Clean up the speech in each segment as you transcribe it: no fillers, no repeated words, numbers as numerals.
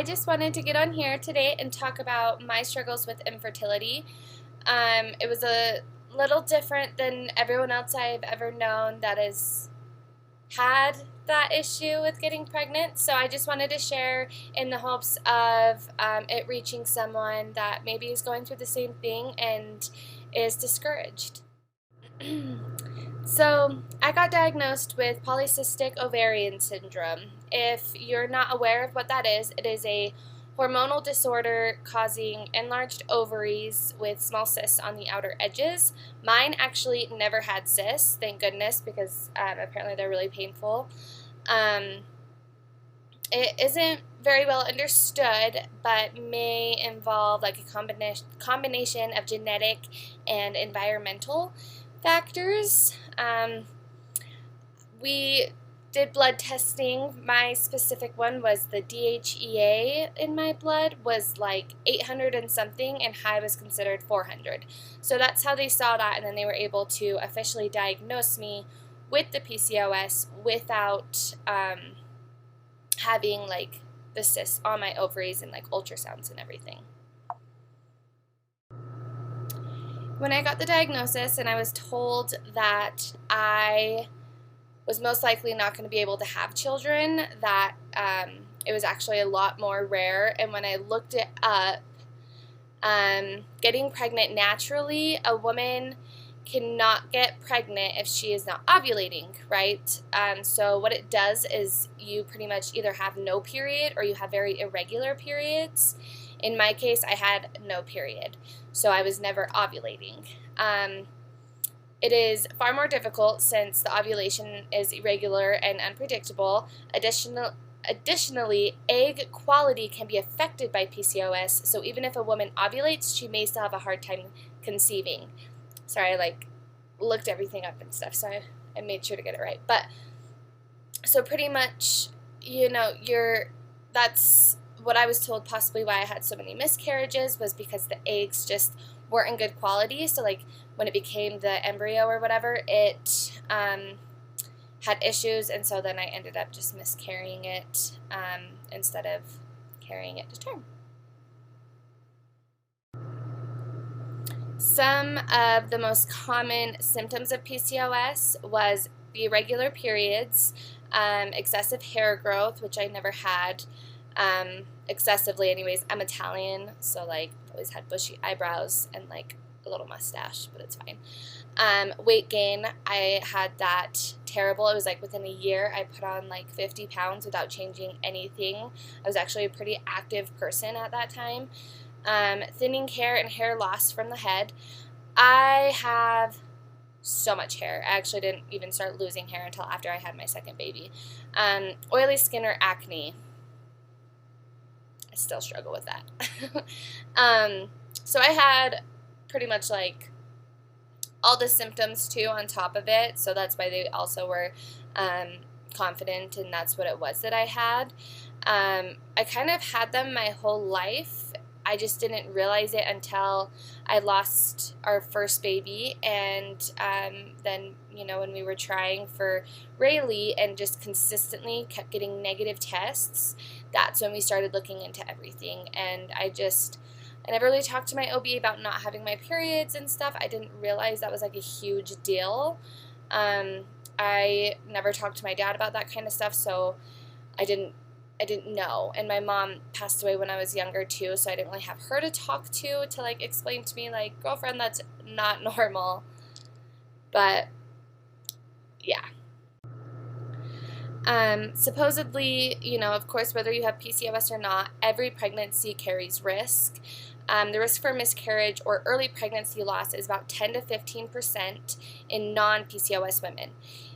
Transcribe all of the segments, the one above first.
I just wanted to get on here today and talk about my struggles with infertility. It was a little different than everyone else I've ever known that has had that issue with getting pregnant, so I just wanted to share in the hopes of it reaching someone that maybe is going through the same thing and is discouraged. So, I got diagnosed with polycystic ovarian syndrome. If you're not aware of what that is, it is a hormonal disorder causing enlarged ovaries with small cysts on the outer edges. Mine actually never had cysts, thank goodness, because apparently they're really painful. It isn't very well understood, but may involve like a combination of genetic and environmental factors. We did blood testing. My specific one was the DHEA in my blood was like 800 and something, and high was considered 400. So that's how they saw that, and then they were able to officially diagnose me with the PCOS without having like the cysts on my ovaries and like ultrasounds and everything. When I got the diagnosis and I was told that I was most likely not going to be able to have children, that it was actually a lot more rare, and when I looked it up, getting pregnant naturally, a woman cannot get pregnant if she is not ovulating, right? So what it does is you pretty much either have no period or you have very irregular periods. In my case, I had no period, so I was never ovulating. It is far more difficult since the ovulation is irregular and unpredictable. Additionally, egg quality can be affected by PCOS, so even if a woman ovulates, she may still have a hard time conceiving. Sorry, I looked everything up and stuff, so I made sure to get it right. But so pretty much, that's what I was told possibly why I had so many miscarriages was because the eggs just weren't in good quality. So like when it became the embryo or whatever, it had issues, and so then I ended up just miscarrying it instead of carrying it to term. Some of the most common symptoms of PCOS was the irregular periods, excessive hair growth, which I never had excessively anyways. I'm Italian, so like I've always had bushy eyebrows and like a little mustache, but it's fine. Weight gain, I had that terrible. It was like within a year I put on like 50 pounds without changing anything. I was actually a pretty active person at that time. Thinning hair and hair loss from the head. I have so much hair. I actually didn't even start losing hair until after I had my second baby. Oily skin or acne. I still struggle with that. So I had pretty much like all the symptoms too on top of it, so that's why they also were confident, and that's what it was that I had. I kind of had them my whole life. I just didn't realize it until I lost our first baby, and then, when we were trying for Rayleigh and just consistently kept getting negative tests, that's when we started looking into everything. And I never really talked to my OB about not having my periods and stuff. I didn't realize that was like a huge deal. I never talked to my dad about that kind of stuff, so I didn't know. And my mom passed away when I was younger too, so I didn't really have her to talk to like explain to me like, girlfriend, that's not normal. But yeah. Supposedly, of course, whether you have PCOS or not, every pregnancy carries risk. The risk for miscarriage or early pregnancy loss is about 10 to 15% in non-PCOS women.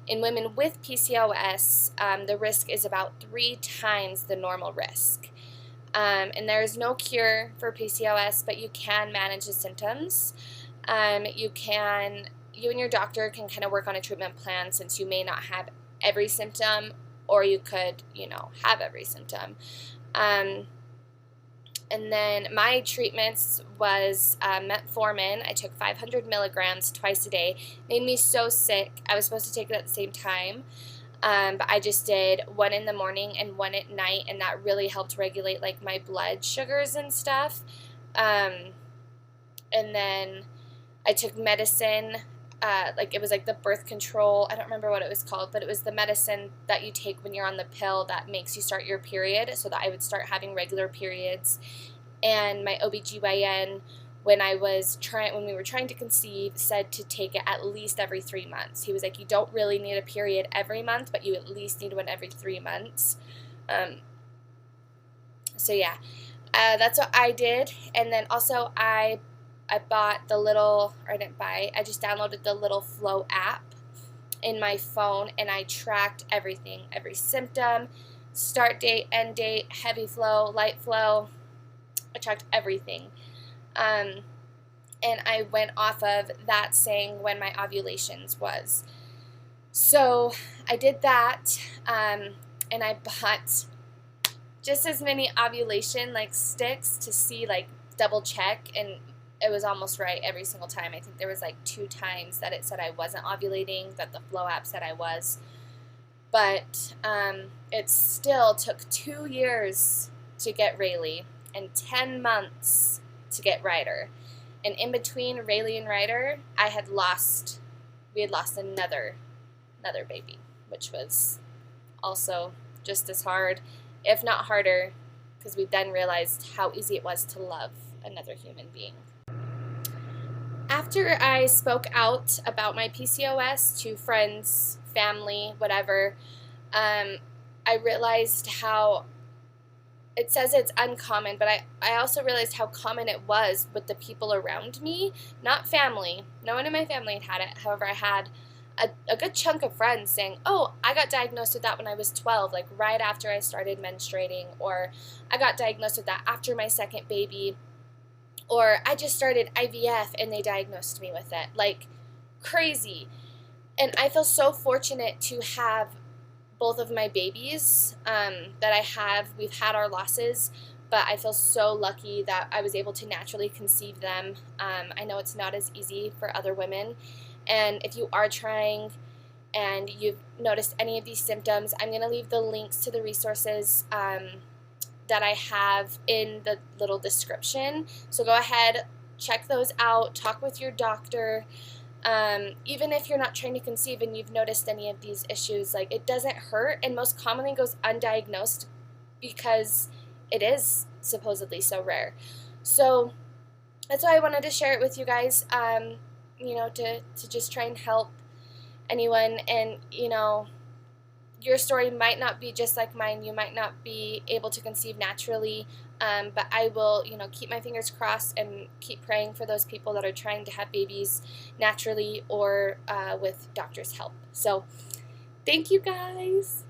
In women with PCOS, the risk is about 3 times the normal risk. And there is no cure for PCOS, but you can manage the symptoms. You and your doctor can kind of work on a treatment plan, since you may not have every symptom, or you could, have every symptom. And then my treatments was metformin. I took 500 milligrams twice a day. Made me so sick. I was supposed to take it at the same time. But I just did one in the morning and one at night, and that really helped regulate like my blood sugars and stuff. And then I took medicine, like it was like the birth control, I don't remember what it was called, but it was the medicine that you take when you're on the pill that makes you start your period, so that I would start having regular periods. And my OBGYN, when we were trying to conceive, said to take it at least every 3 months. He was like, you don't really need a period every month, but you at least need one every 3 months. So yeah, that's what I did. And then also I bought the little, or I didn't buy, I just downloaded the little Flow app in my phone, and I tracked everything, every symptom, start date, end date, heavy flow, light flow. I tracked everything. And I went off of that saying when my ovulations was. So I did that, and I bought just as many ovulation like sticks to see, like double check, and it was almost right every single time. I think there was like 2 times that it said I wasn't ovulating, that the Flow app said I was. But it still took 2 years to get Rayleigh and 10 months to get Ryder. And in between Rayleigh and Ryder, we had lost another baby, which was also just as hard, if not harder, because we then realized how easy it was to love another human being. After I spoke out about my PCOS to friends, family, whatever, I realized how, it says it's uncommon, but I also realized how common it was with the people around me, not family. No one in my family had it. However, I had a good chunk of friends saying, oh, I got diagnosed with that when I was 12, like right after I started menstruating, or I got diagnosed with that after my second baby, or I just started IVF and they diagnosed me with it. Like, crazy. And I feel so fortunate to have both of my babies we've had our losses, but I feel so lucky that I was able to naturally conceive them. I know it's not as easy for other women, and if you are trying and you've noticed any of these symptoms, I'm going to leave the links to the resources that I have in the little description. So go ahead, check those out, talk with your doctor. Even if you're not trying to conceive and you've noticed any of these issues, like, it doesn't hurt, and most commonly goes undiagnosed because it is supposedly so rare. So that's why I wanted to share it with you guys, to just try and help anyone. And, your story might not be just like mine. You might not be able to conceive naturally, but I will, keep my fingers crossed and keep praying for those people that are trying to have babies naturally or with doctor's help. So, thank you guys.